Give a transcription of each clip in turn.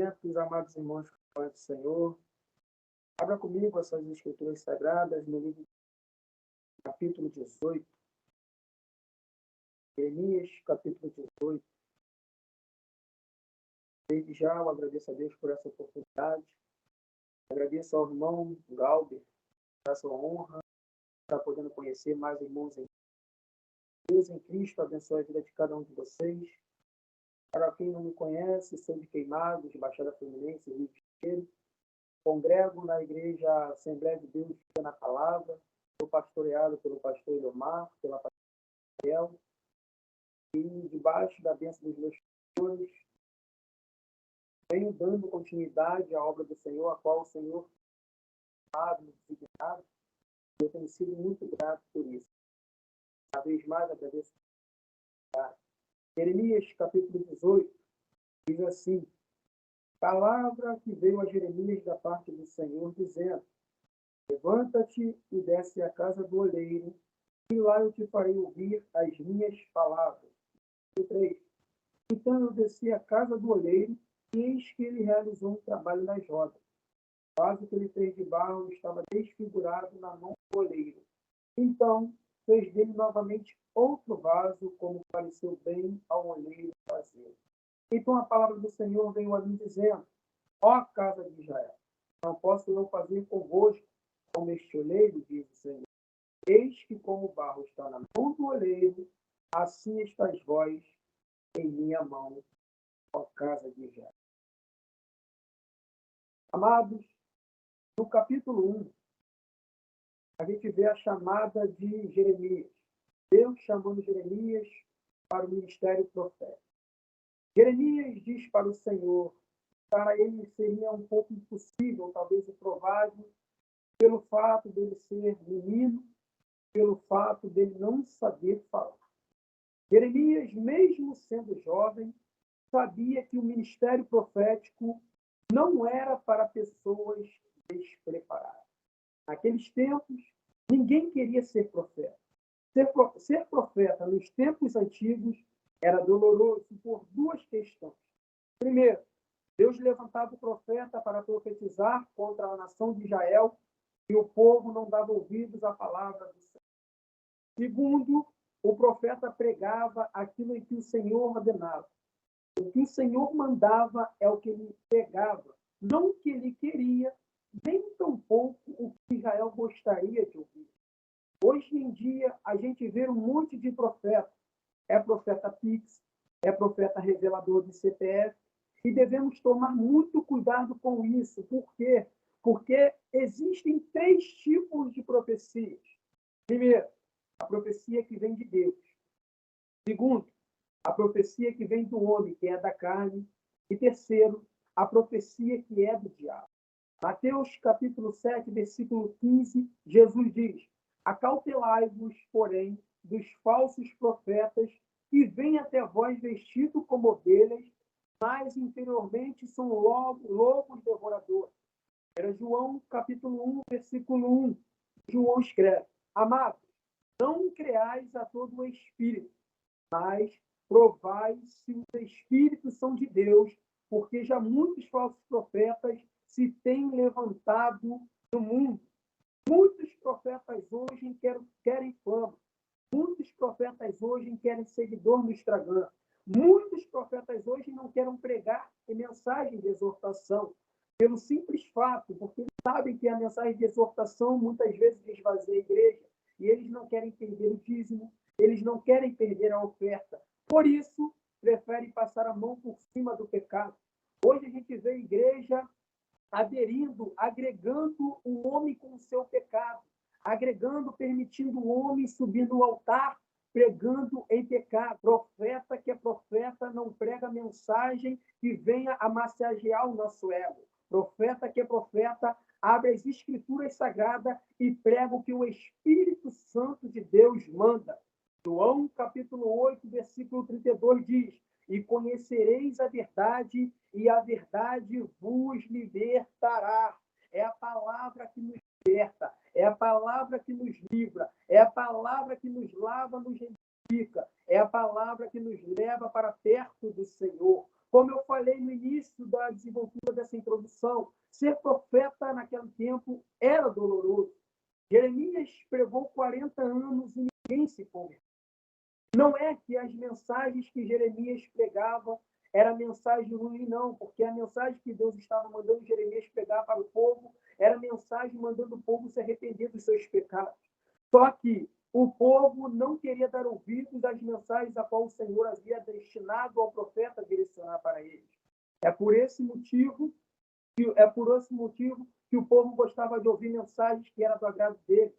momentos, amados irmãos do Senhor. Abra comigo as suas escrituras sagradas no livro capítulo 18. Jeremias, capítulo 18. Desde já eu agradeço a Deus por essa oportunidade. Agradeço ao irmão Galber por essa honra, estar podendo conhecer mais irmãos em Deus em Cristo. Abençoe a vida de cada um de vocês. Para quem não me conhece, sou de Queimados, Baixada Fluminense, Rio de Janeiro. Congrego na Igreja Assembleia de Deus na Palavra. Sou pastoreado pelo pastor Elomar, pela pastora Raquel. E debaixo da bênção dos meus pastores, venho dando continuidade à obra do Senhor, a qual o Senhor me designado. Eu tenho sido muito grato por isso. Cada vez mais agradeço. Jeremias, capítulo 18, diz assim: palavra que veio a Jeremias da parte do Senhor, dizendo: levanta-te e desce à casa do oleiro, e lá eu te farei ouvir as minhas palavras. 3. Então eu desci à casa do oleiro, e eis que ele realizou um trabalho nas rodas. O vaso que ele fez de barro estava desfigurado na mão do oleiro. Então fez dele novamente outro vaso, como pareceu bem ao oleiro fazer. Então a palavra do Senhor veio a mim dizendo: ó casa de Israel, não posso não fazer convosco como este oleiro, diz o Senhor. Eis que como o barro está na mão do oleiro, assim estáis vós em minha mão, ó casa de Israel. Amados, no capítulo 1, a gente vê a chamada de Jeremias. Deus chamando Jeremias para o ministério profético. Jeremias diz para o Senhor, para ele seria um pouco impossível, talvez improvável, pelo fato dele ser menino, pelo fato dele não saber falar. Jeremias, mesmo sendo jovem, sabia que o ministério profético não era para pessoas despreparadas. Naqueles tempos, ninguém queria ser profeta. Ser profeta nos tempos antigos era doloroso por duas questões. Primeiro, Deus levantava o profeta para profetizar contra a nação de Israel e o povo não dava ouvidos à palavra do Senhor. Segundo, o profeta pregava aquilo em que o Senhor ordenava. O que o Senhor mandava é o que ele pregava, não o que ele queria, nem tampouco o que Israel gostaria de ouvir. Hoje em dia, a gente vê um monte de profeta. É profeta Pix, é profeta revelador de CPF, e devemos tomar muito cuidado com isso. Por quê? Porque existem 3 tipos de profecias. Primeiro, a profecia que vem de Deus. Segundo, a profecia que vem do homem, que é da carne. E terceiro, a profecia que é do diabo. Mateus capítulo 7, versículo 15, Jesus diz: acautelai-vos, porém, dos falsos profetas que vêm até vós vestidos como ovelhas, mas interiormente são lobos devoradores. Era João capítulo 1, versículo 1. João escreve: amados, não creais a todo o espírito, mas provai se os espíritos são de Deus, porque já muitos falsos profetas se têm levantado no mundo. Muitos profetas hoje querem fama. Muitos profetas hoje querem seguidor no Instagram. Muitos profetas hoje não querem pregar mensagem de exortação, pelo simples fato, porque eles sabem que a mensagem de exortação muitas vezes esvazia a igreja, e eles não querem perder o dízimo, eles não querem perder a oferta. Por isso, preferem passar a mão por cima do pecado. Hoje a gente vê a igreja aderindo, agregando o homem com o seu pecado, agregando, permitindo o homem subir no altar, pregando em pecado. Profeta que é profeta não prega mensagem que venha a massagear o nosso ego. Profeta que é profeta abre as escrituras sagradas e prega o que o Espírito Santo de Deus manda. João capítulo 8, versículo 32 diz: e conhecereis a verdade, e a verdade vos libertará. É a palavra que nos liberta, é a palavra que nos livra, é a palavra que nos lava, nos edifica, é a palavra que nos leva para perto do Senhor. Como eu falei no início da desenvoltura dessa introdução, ser profeta naquele tempo era doloroso. Jeremias pregou 40 anos e ninguém se converteu. Não é que as mensagens que Jeremias pregava era mensagem ruim, não, porque a mensagem que Deus estava mandando Jeremias pregar para o povo era mensagem mandando o povo se arrepender dos seus pecados. Só que o povo não queria dar ouvidos às mensagens a qual o Senhor havia destinado ao profeta direcionar para eles. É por esse motivo que o povo gostava de ouvir mensagens que eram do agrado deles.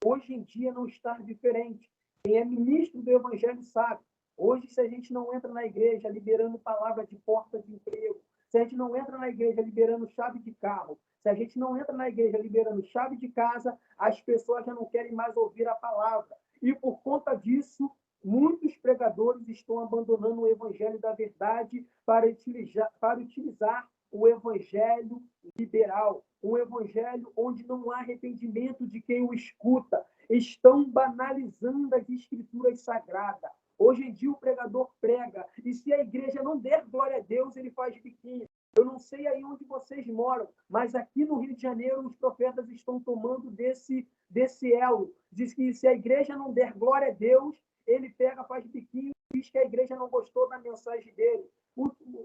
Hoje em dia não está diferente. Quem é ministro do Evangelho sabe. Hoje, se a gente não entra na igreja liberando palavra de porta de emprego, se a gente não entra na igreja liberando chave de carro, se a gente não entra na igreja liberando chave de casa, as pessoas já não querem mais ouvir a palavra. E por conta disso, muitos pregadores estão abandonando o evangelho da verdade para utilizar o evangelho liberal, um evangelho onde não há arrependimento de quem o escuta. Estão banalizando as escrituras sagradas. Hoje em dia o pregador prega, e se a igreja não der glória a Deus, ele faz biquinho. Eu não sei aí onde vocês moram, mas aqui no Rio de Janeiro os profetas estão tomando desse elo. Diz que se a igreja não der glória a Deus, ele pega, faz biquinho e diz que a igreja não gostou da mensagem dele.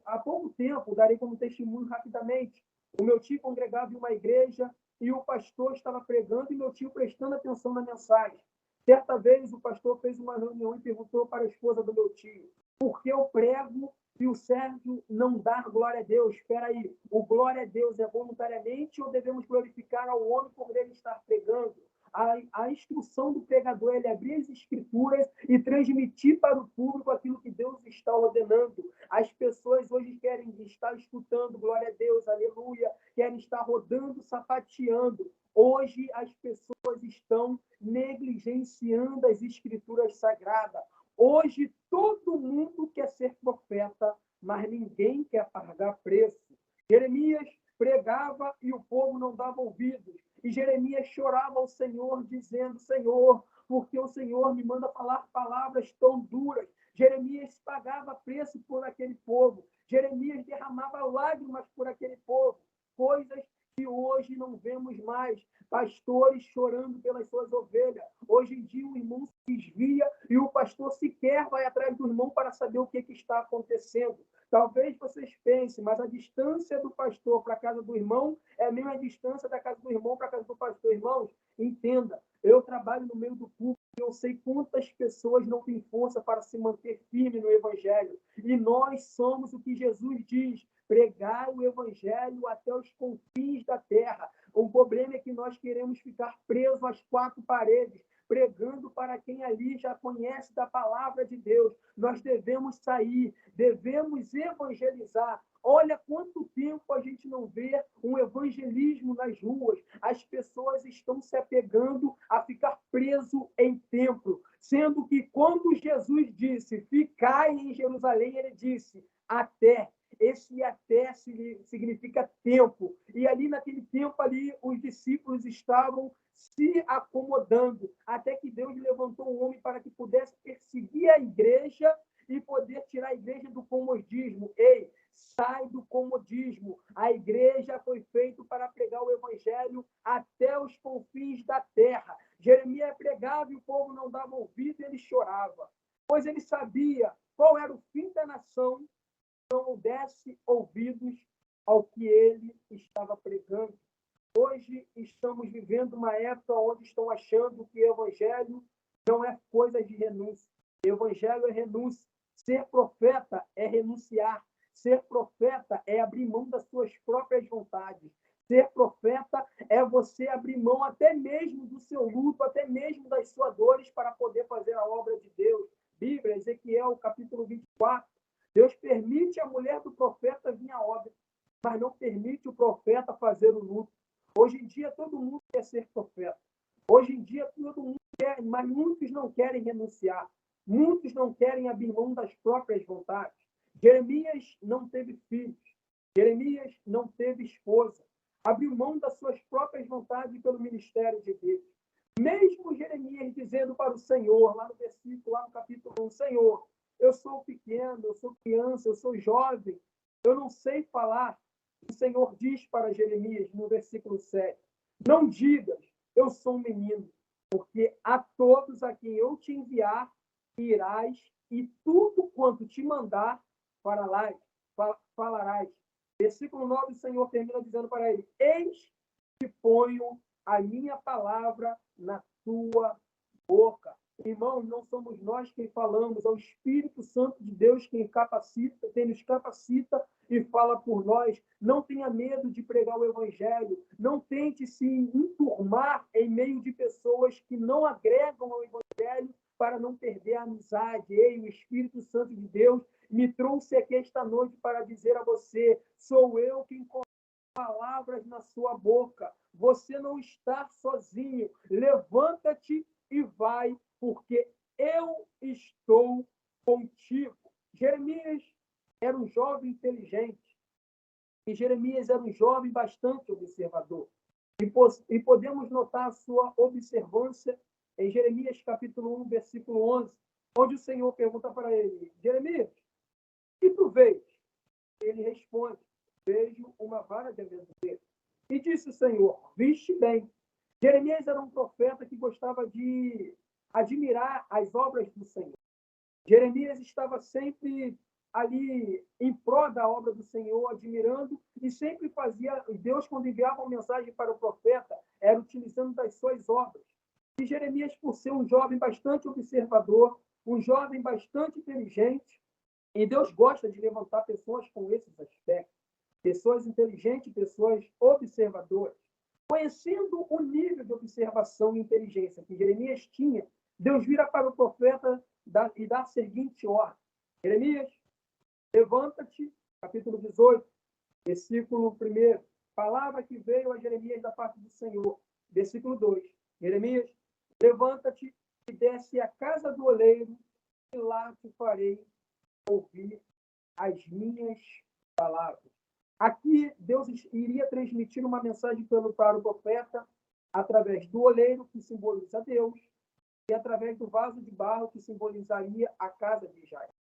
Há pouco tempo, darei como testemunho rapidamente, o meu tio congregava em uma igreja e o pastor estava pregando e meu tio prestando atenção na mensagem. Certa vez o pastor fez uma reunião e perguntou para a esposa do meu tio: por que eu prego e o Sérgio não dá glória a Deus? Espera aí, o glória a Deus é voluntariamente ou devemos glorificar ao homem por ele estar pregando? A instrução do pregador é ele abrir as escrituras e transmitir para o público aquilo que Deus está ordenando. As pessoas hoje querem estar escutando, glória a Deus, aleluia, querem estar rodando, sapateando. Hoje as pessoas estão negligenciando as escrituras sagradas. Hoje todo mundo quer ser profeta, mas ninguém quer pagar preço. Jeremias pregava e o povo não dava ouvidos. E Jeremias chorava ao Senhor, dizendo: Senhor, porque o Senhor me manda falar palavras tão duras. Jeremias pagava preço por aquele povo. Jeremias derramava lágrimas por aquele povo. Coisas que hoje não vemos mais. Pastores chorando pelas suas ovelhas. Hoje em dia o irmão se desvia e o pastor sequer vai atrás do irmão para saber o que está acontecendo. Talvez vocês pensem, mas a distância do pastor para a casa do irmão é a mesma distância da casa do irmão para a casa do pastor. Irmãos, entenda, eu trabalho no meio do público e eu sei quantas pessoas não têm força para se manter firme no evangelho. E nós somos o que Jesus diz: pregar o evangelho até os confins da terra. O problema é que nós queremos ficar presos às quatro paredes, pregando para quem ali já conhece da palavra de Deus. Nós devemos sair, devemos evangelizar. Olha quanto tempo a gente não vê um evangelismo nas ruas. As pessoas estão se apegando a ficar preso em templo, sendo que quando Jesus disse: ficai em Jerusalém, ele disse: até. Esse até significa tempo. E ali naquele tempo ali, os discípulos estavam se acomodando, até que Deus levantou um homem para que pudesse perseguir a igreja e poder tirar a igreja do comodismo. Ei, sai do comodismo. A igreja foi feita para pregar o evangelho até os confins da terra. Jeremias pregava e o povo não dava ouvido e ele chorava, pois ele sabia qual era o fim da nação se não desse ouvidos ao que ele estava pregando. Hoje estamos vivendo uma época onde estão achando que o evangelho não é coisa de renúncia. O evangelho é renúncia. Ser profeta é renunciar. Ser profeta é abrir mão das suas próprias vontades. Ser profeta é você abrir mão até mesmo do seu luto, até mesmo das suas dores para poder fazer a obra de Deus. Bíblia, Ezequiel, capítulo 24. Deus permite a mulher do profeta vir à obra, mas não permite o profeta fazer o luto. Hoje em dia todo mundo quer ser profeta. Hoje em dia todo mundo quer, mas muitos não querem renunciar. Muitos não querem abrir mão das próprias vontades. Jeremias não teve filhos. Jeremias não teve esposa. Abriu mão das suas próprias vontades pelo ministério de Deus. Mesmo Jeremias dizendo para o Senhor, lá no versículo, lá no capítulo 1, Senhor, eu sou pequeno, eu sou criança, eu sou jovem, eu não sei falar. O Senhor diz para Jeremias, no versículo 7, não digas, eu sou um menino, porque a todos a quem eu te enviar, irás, e tudo quanto te mandar, falarás. Versículo 9, o Senhor termina dizendo para ele, eis que ponho a minha palavra na tua boca. Irmãos, não somos nós quem falamos, é o Espírito Santo de Deus quem capacita, quem nos capacita e fala por nós. Não tenha medo de pregar o Evangelho, não tente se enturmar em meio de pessoas que não agregam ao Evangelho para não perder a amizade. Ei, o Espírito Santo de Deus me trouxe aqui esta noite para dizer a você, sou eu quem coloca palavras na sua boca. Você não está sozinho. Levanta-te e vai, porque eu estou contigo. Jeremias era um jovem inteligente. E Jeremias era um jovem bastante observador. E podemos notar a sua observância em Jeremias capítulo 1, versículo 11, onde o Senhor pergunta para ele, Jeremias, o que tu vês? Ele responde, vejo uma vara de amendoeira. E disse o Senhor, viste bem. Jeremias era um profeta que gostava de admirar as obras do Senhor. Jeremias estava sempre ali em prol da obra do Senhor, admirando, e sempre fazia, Deus quando enviava uma mensagem para o profeta, era utilizando das suas obras. E Jeremias, por ser um jovem bastante observador, um jovem bastante inteligente, e Deus gosta de levantar pessoas com esses aspectos, pessoas inteligentes, pessoas observadoras. Conhecendo o nível de observação e inteligência que Jeremias tinha, Deus vira para o profeta e dá a seguinte ordem. Jeremias, levanta-te, capítulo 18, versículo 1. Palavra que veio a Jeremias da parte do Senhor. Versículo 2. Jeremias, levanta-te e desce à casa do oleiro, e lá te farei ouvir as minhas palavras. Aqui, Deus iria transmitir uma mensagem para o profeta através do oleiro, que simboliza Deus, e através do vaso de barro, que simbolizaria a casa de Israel.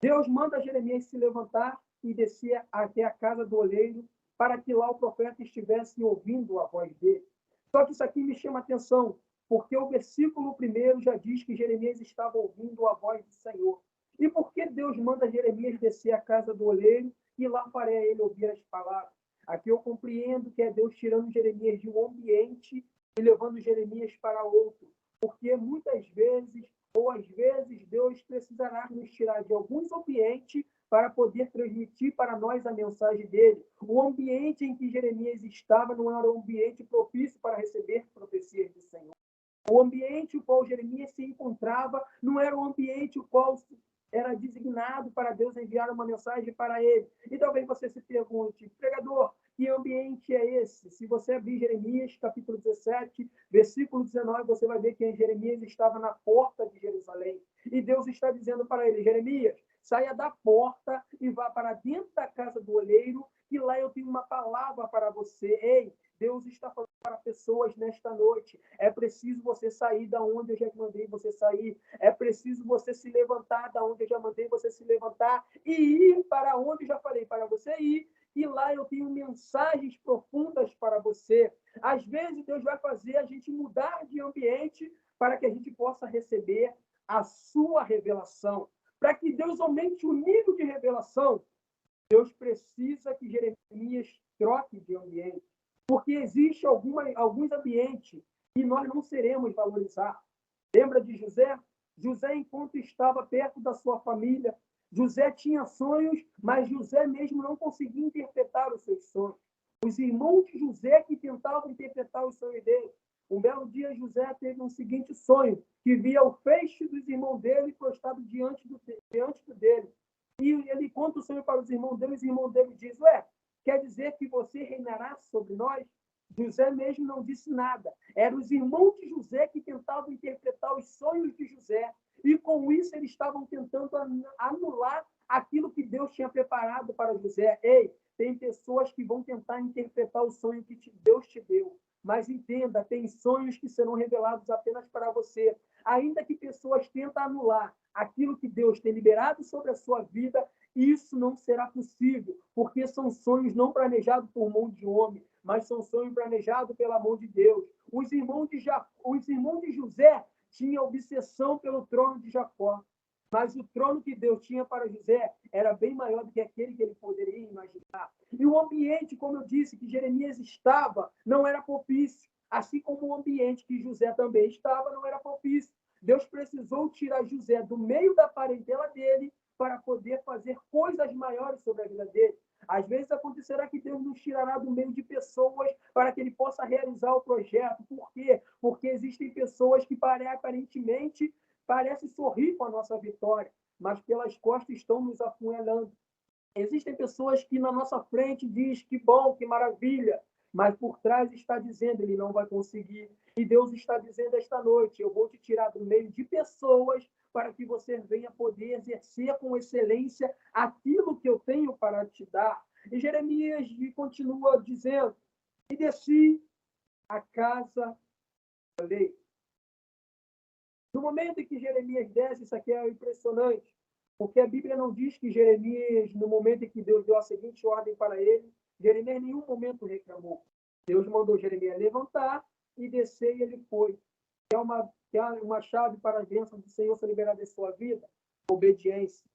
Deus manda Jeremias se levantar e descer até a casa do oleiro, para que lá o profeta estivesse ouvindo a voz dele. Só que isso aqui me chama a atenção, porque o versículo 1 já diz que Jeremias estava ouvindo a voz do Senhor. E por que Deus manda Jeremias descer à casa do oleiro e lá farei a ele ouvir as palavras? Aqui eu compreendo que é Deus tirando Jeremias de um ambiente e levando Jeremias para outro. Porque muitas vezes, ou às vezes, Deus precisará nos tirar de alguns ambientes para poder transmitir para nós a mensagem dele. O ambiente em que Jeremias estava não era um ambiente propício para receber profecias do Senhor. O ambiente no qual Jeremias se encontrava não era um ambiente no qual era designado para Deus enviar uma mensagem para ele. E talvez você se pergunte, pregador, que ambiente é esse? Se você abrir Jeremias, capítulo 17, versículo 19, você vai ver que Jeremias estava na porta de Jerusalém. E Deus está dizendo para ele, Jeremias, saia da porta e vá para dentro da casa do oleiro, e lá eu tenho uma palavra para você. Ei, Deus está falando para pessoas nesta noite. É preciso você sair da onde eu já mandei você sair. É preciso você se levantar da onde eu já mandei você se levantar e ir para onde eu já falei para você ir. E lá eu tenho mensagens profundas para você. Às vezes Deus vai fazer a gente mudar de ambiente para que a gente possa receber a sua revelação. Para que Deus aumente o nível de revelação, Deus precisa que Jeremias troque de ambiente. Porque existe alguns ambientes que nós não seremos valorizar. Lembra de José? José, enquanto estava perto da sua família, José tinha sonhos, mas José mesmo não conseguia interpretar os seus sonhos. Os irmãos de José que tentavam interpretar os sonhos dele. Um belo dia, José teve um seguinte sonho, que via o feixe dos irmãos dele prostrado diante dele. E ele conta o sonho para os irmãos dele diz, quer dizer que você reinará sobre nós? José mesmo não disse nada. Eram os irmãos de José que tentavam interpretar os sonhos de José. E com isso eles estavam tentando anular aquilo que Deus tinha preparado para José. Ei, tem pessoas que vão tentar interpretar o sonho que Deus te deu. Mas entenda, tem sonhos que serão revelados apenas para você. Ainda que pessoas tentem anular aquilo que Deus tem liberado sobre a sua vida, Isso não será possível, porque são sonhos não planejados por mão de homem, mas são sonhos planejados pela mão de Deus. Os irmãos de José tinham obsessão pelo trono de Jacó, mas o trono que Deus tinha para José era bem maior do que aquele que ele poderia imaginar. E o ambiente, como eu disse, que Jeremias estava, não era propício, assim como o ambiente que José também estava, não era propício. Deus precisou tirar José do meio da parentela dele para poder fazer coisas maiores sobre a vida dele. Às vezes acontecerá que Deus nos tirará do meio de pessoas para que ele possa realizar o projeto. Por quê? Porque existem pessoas que aparentemente parecem sorrir com a nossa vitória, mas pelas costas estão nos apunhalando. Existem pessoas que na nossa frente diz que bom, que maravilha, mas por trás está dizendo ele não vai conseguir. E Deus está dizendo esta noite, eu vou te tirar do meio de pessoas para que você venha poder exercer com excelência aquilo que eu tenho para te dar. E Jeremias continua dizendo, e desci a casa da lei. No momento em que Jeremias desce, isso aqui é impressionante, porque a Bíblia não diz que Jeremias, no momento em que Deus deu a seguinte ordem para ele, Jeremias em nenhum momento reclamou. Deus mandou Jeremias levantar e descer e ele foi. Que é uma chave para a bênção do Senhor ser liberada em sua vida? Obediência.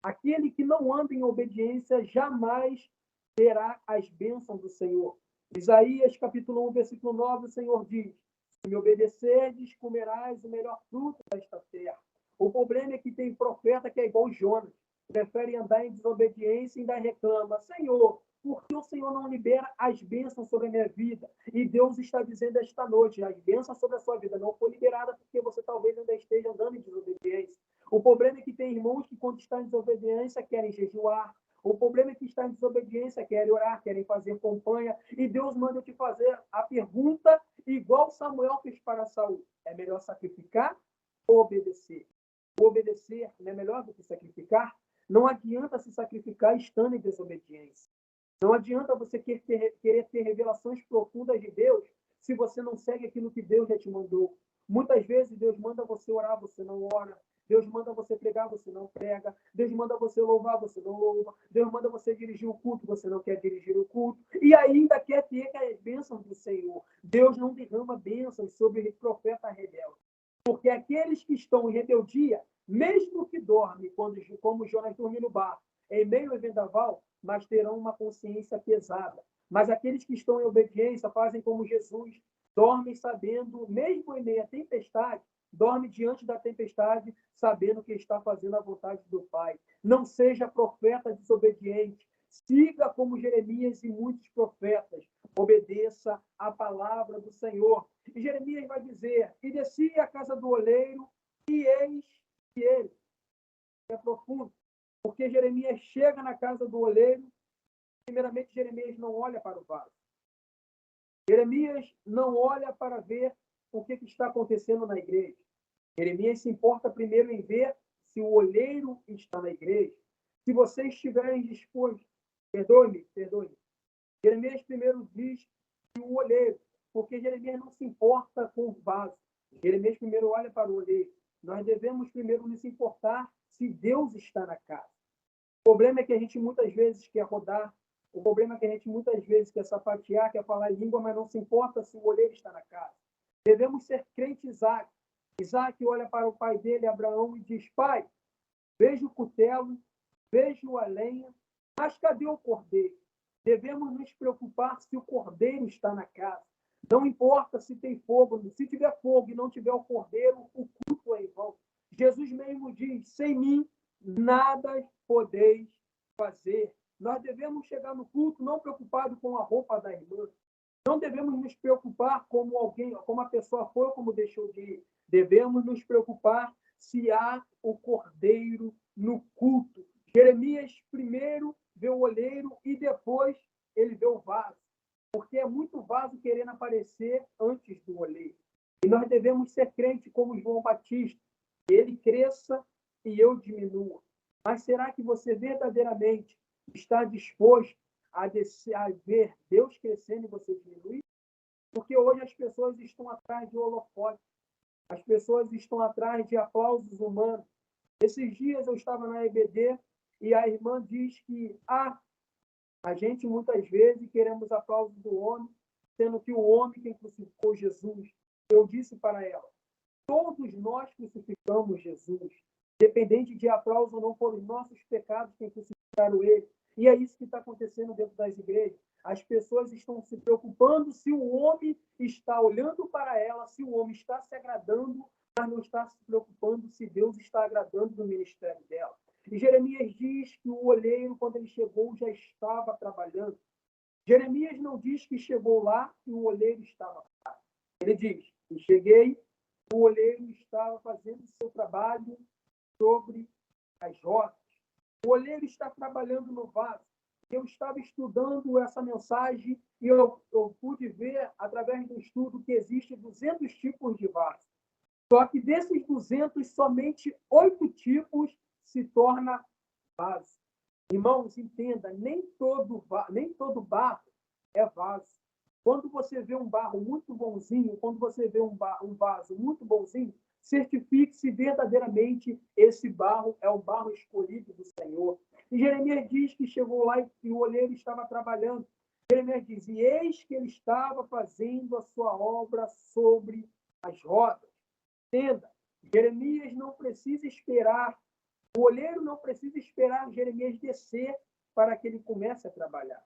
Aquele que não anda em obediência jamais terá as bênçãos do Senhor. Isaías, capítulo 1, versículo 9, o Senhor diz, se me obedecerdes, comerás o melhor fruto desta terra. O problema é que tem profeta que é igual Jonas, prefere andar em desobediência e ainda reclama, Senhor, por que o Senhor não libera as bênçãos sobre a minha vida? E Deus está dizendo esta noite, as bênçãos sobre a sua vida não foi liberada porque você talvez ainda esteja andando em desobediência. O problema é que tem irmãos que, quando estão em desobediência, querem jejuar. O problema é que está em desobediência, querem orar, querem fazer campanha. E Deus manda te fazer a pergunta, igual Samuel fez para Saul: é melhor sacrificar ou obedecer? Obedecer não é melhor do que sacrificar? Não adianta se sacrificar estando em desobediência. Não adianta você querer ter revelações profundas de Deus se você não segue aquilo que Deus já te mandou. Muitas vezes Deus manda você orar, você não ora. Deus manda você pregar, você não prega. Deus manda você louvar, você não louva. Deus manda você dirigir o culto, você não quer dirigir o culto. E ainda quer ter as bênçãos do Senhor. Deus não derrama bênçãos sobre o profeta rebelde. Porque aqueles que estão em rebeldia, mesmo que dormem, como Jonas dorme no barco, em meio ao vendaval, mas terão uma consciência pesada. Mas aqueles que estão em obediência fazem como Jesus, dormem sabendo, mesmo em meio à tempestade, dorme diante da tempestade, sabendo que está fazendo a vontade do Pai. Não seja profeta desobediente. Siga como Jeremias e muitos profetas. Obedeça a palavra do Senhor. E Jeremias vai dizer, e desci à casa do oleiro, e eis que ele, é profundo, porque Jeremias chega na casa do oleiro, primeiramente Jeremias não olha para o vaso. Jeremias não olha para ver o que está acontecendo na igreja. Jeremias se importa primeiro em ver se o olheiro está na igreja. Se você estiver indisposto, perdoe-me. Jeremias primeiro diz que o olheiro, porque Jeremias não se importa com o vaso. Jeremias primeiro olha para o olheiro. Nós devemos primeiro nos importar se Deus está na casa. O problema é que a gente muitas vezes quer rodar. O problema é que a gente muitas vezes quer sapatear, quer falar língua, mas não se importa se o olheiro está na casa. Devemos ser crentes Isaac. Isaac olha para o pai dele, Abraão, e diz, pai, vejo o cutelo, vejo a lenha, mas cadê o cordeiro? Devemos nos preocupar se o cordeiro está na casa. Não importa se tem fogo, se tiver fogo e não tiver o cordeiro, o culto é em vão. Jesus mesmo diz, sem mim, nada podeis fazer. Nós devemos chegar no culto não preocupado com a roupa da irmã. Não devemos nos preocupar como alguém, como a pessoa foi ou como deixou de ir. Devemos nos preocupar se há o cordeiro no culto. Jeremias primeiro vê o olheiro e depois ele vê o vaso. Porque é muito vaso querendo aparecer antes do olheiro. E nós devemos ser crentes como João Batista. Ele cresça e eu diminua. Mas será que você verdadeiramente está disposto a ver Deus crescendo e você diminuir? Porque hoje as pessoas estão atrás de holofote. As pessoas estão atrás de aplausos humanos. Esses dias eu estava na EBD E a irmã diz que a gente muitas vezes queremos aplausos do homem, sendo que o homem quem crucificou Jesus. Eu disse para ela, todos nós crucificamos Jesus. Dependente de aplauso ou não, foram os nossos pecados quem crucificaram ele. E é isso que está acontecendo dentro das igrejas. As pessoas estão se preocupando se o homem está olhando para ela, se o homem está se agradando, mas não está se preocupando se Deus está agradando no ministério dela. E Jeremias diz que o olheiro, quando ele chegou, já estava trabalhando. Jeremias não diz que chegou lá e o olheiro estava lá. Ele diz, e cheguei, o olheiro estava fazendo o seu trabalho sobre as rodas. O olheiro está trabalhando no vaso. Eu estava estudando essa mensagem e eu pude ver, através do estudo, que existem 200 tipos de vaso. Só que desses 200, somente 8 tipos se torna vaso. Irmãos, entenda, nem todo barro é vaso. Quando você vê um barro muito bonzinho, quando você vê um vaso muito bonzinho, certifique-se verdadeiramente esse barro é o barro escolhido do Senhor. E Jeremias diz que chegou lá e o olheiro estava trabalhando. Jeremias diz, e eis que ele estava fazendo a sua obra sobre as rodas. Entenda, Jeremias não precisa esperar, o olheiro não precisa esperar Jeremias descer para que ele comece a trabalhar.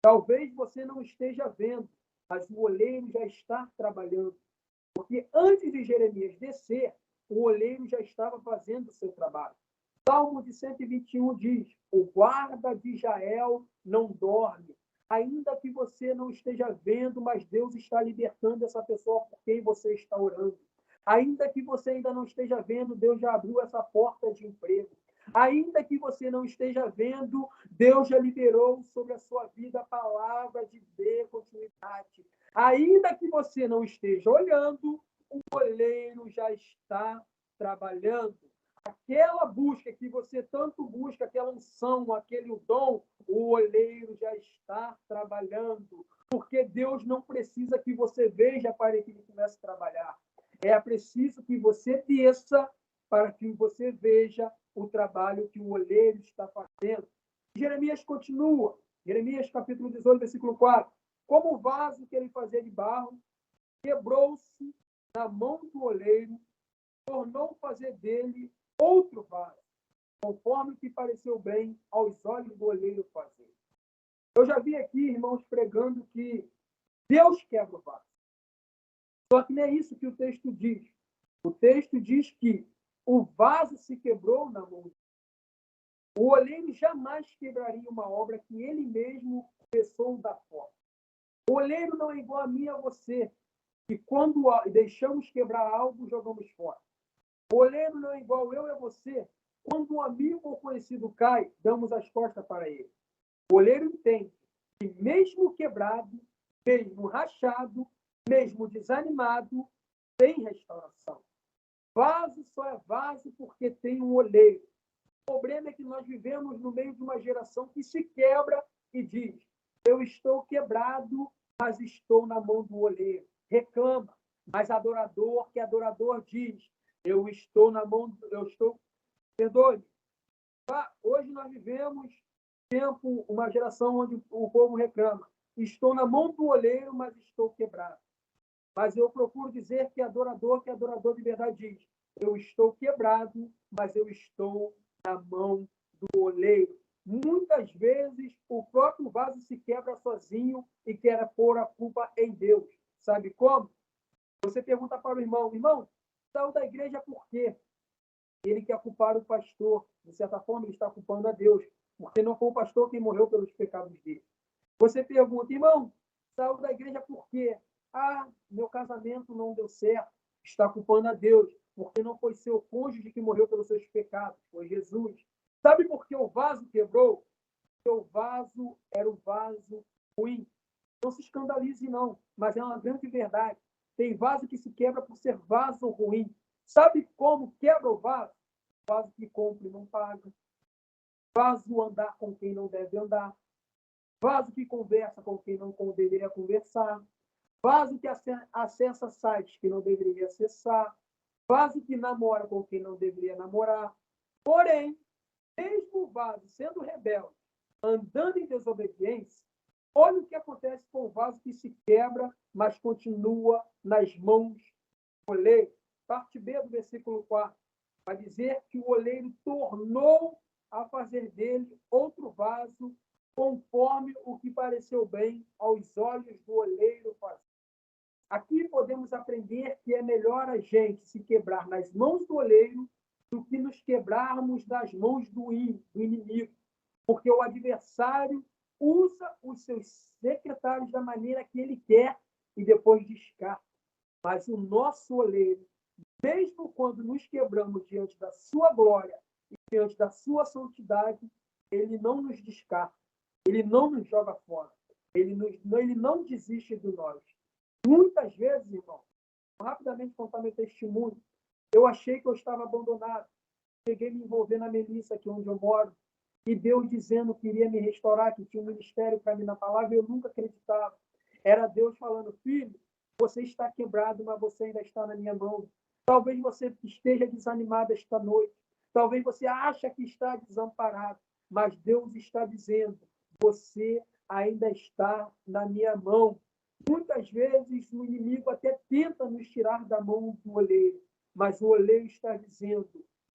Talvez você não esteja vendo, mas o olheiro já está trabalhando. Porque antes de Jeremias descer, o olheiro já estava fazendo o seu trabalho. Salmo de 121 diz, o guarda de Israel não dorme. Ainda que você não esteja vendo, mas Deus está libertando essa pessoa por quem você está orando. Ainda que você ainda não esteja vendo, Deus já abriu essa porta de emprego. Ainda que você não esteja vendo, Deus já liberou sobre a sua vida a palavra de dê continuidade. Ainda que você não esteja olhando, o olheiro já está trabalhando. Aquela busca que você tanto busca, aquela unção, aquele dom, o olheiro já está trabalhando. Porque Deus não precisa que você veja para que ele comece a trabalhar. É preciso que você desça para que você veja o trabalho que o olheiro está fazendo. Jeremias continua. Jeremias capítulo 18, versículo 4. Como o vaso que ele fazia de barro, quebrou-se na mão do olheiro, tornou fazer dele outro vaso, conforme que pareceu bem aos olhos do olheiro fazer. Eu já vi aqui, irmãos, pregando que Deus quebra o vaso. Só que não é isso que o texto diz. O texto diz que o vaso se quebrou na mão. O olheiro jamais quebraria uma obra que ele mesmo começou da forma. O olheiro não é igual a mim e a você, que quando deixamos quebrar algo, jogamos fora. O olheiro não é igual eu e a você, quando um amigo ou conhecido cai, damos as costas para ele. O olheiro entende que mesmo quebrado, mesmo rachado, mesmo desanimado, tem restauração. Vaso só é vaso porque tem um olheiro. O problema é que nós vivemos no meio de uma geração que se quebra e diz, eu estou quebrado, mas estou na mão do olheiro. Reclama, mas adorador diz, eu estou na mão, perdoe. Hoje nós vivemos uma geração onde o povo reclama, estou na mão do olheiro, mas estou quebrado. Mas eu procuro dizer que adorador de verdade diz, eu estou quebrado, mas eu estou na mão do olheiro. Muitas vezes o próprio vaso se quebra sozinho e quer pôr a culpa em Deus. Sabe como? Você pergunta para o irmão, saiu da igreja por quê? Ele quer culpar o pastor. De certa forma, ele está culpando a Deus, porque não foi o pastor quem morreu pelos pecados dele. Você pergunta, irmão, saiu da igreja por quê? Meu casamento não deu certo. Está culpando a Deus, porque não foi seu cônjuge que morreu pelos seus pecados, foi Jesus. Sabe por que o vaso quebrou? Porque o vaso era um vaso ruim. Não se escandalize, não, mas é uma grande verdade. Tem vaso que se quebra por ser vaso ruim. Sabe como quebra o vaso? Vaso que compra e não paga. Vaso andar com quem não deve andar. Vaso que conversa com quem não deveria conversar. Vaso que acessa sites que não deveria acessar. Vaso que namora com quem não deveria namorar. Porém, Mesmo o vaso sendo rebelde, andando em desobediência, olha o que acontece com o vaso que se quebra, mas continua nas mãos do oleiro. Parte B do versículo 4 vai dizer que o oleiro tornou a fazer dele outro vaso, conforme o que pareceu bem aos olhos do oleiro fazer. Aqui podemos aprender que é melhor a gente se quebrar nas mãos do oleiro do que nos quebrarmos nas mãos do inimigo, porque o adversário usa os seus secretários da maneira que ele quer e depois descarta. Mas o nosso oleiro, mesmo quando nos quebramos diante da sua glória e diante da sua santidade, ele não nos descarta, ele não nos joga fora, ele não desiste de nós. Muitas vezes, irmão, rapidamente contar meu testemunho, eu achei que eu estava abandonado. Cheguei a me envolver na Melissa, aqui onde eu moro, e Deus dizendo que iria me restaurar, que tinha um ministério para mim na palavra, e eu nunca acreditava. Era Deus falando, filho, você está quebrado, mas você ainda está na minha mão. Talvez você esteja desanimado esta noite. Talvez você ache que está desamparado, mas Deus está dizendo, você ainda está na minha mão. Muitas vezes o inimigo até tenta nos tirar da mão do oleiro, mas o oleiro está dizendo,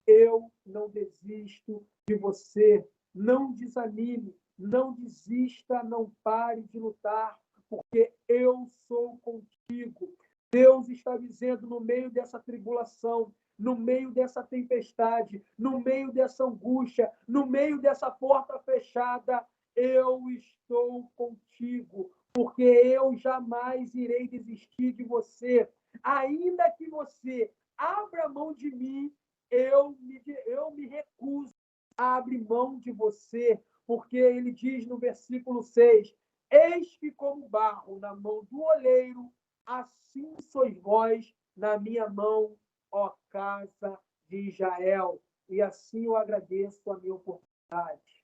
eu não desisto de você, não desanime, não desista, não pare de lutar, porque eu sou contigo. Deus está dizendo no meio dessa tribulação, no meio dessa tempestade, no meio dessa angústia, no meio dessa porta fechada, eu estou contigo, porque eu jamais irei desistir de você. Ainda que você abra mão de mim, eu me recuso a abrir mão de você, porque ele diz no versículo 6, eis que como barro na mão do oleiro, assim sois vós na minha mão, ó casa de Israel. E assim eu agradeço a minha oportunidade.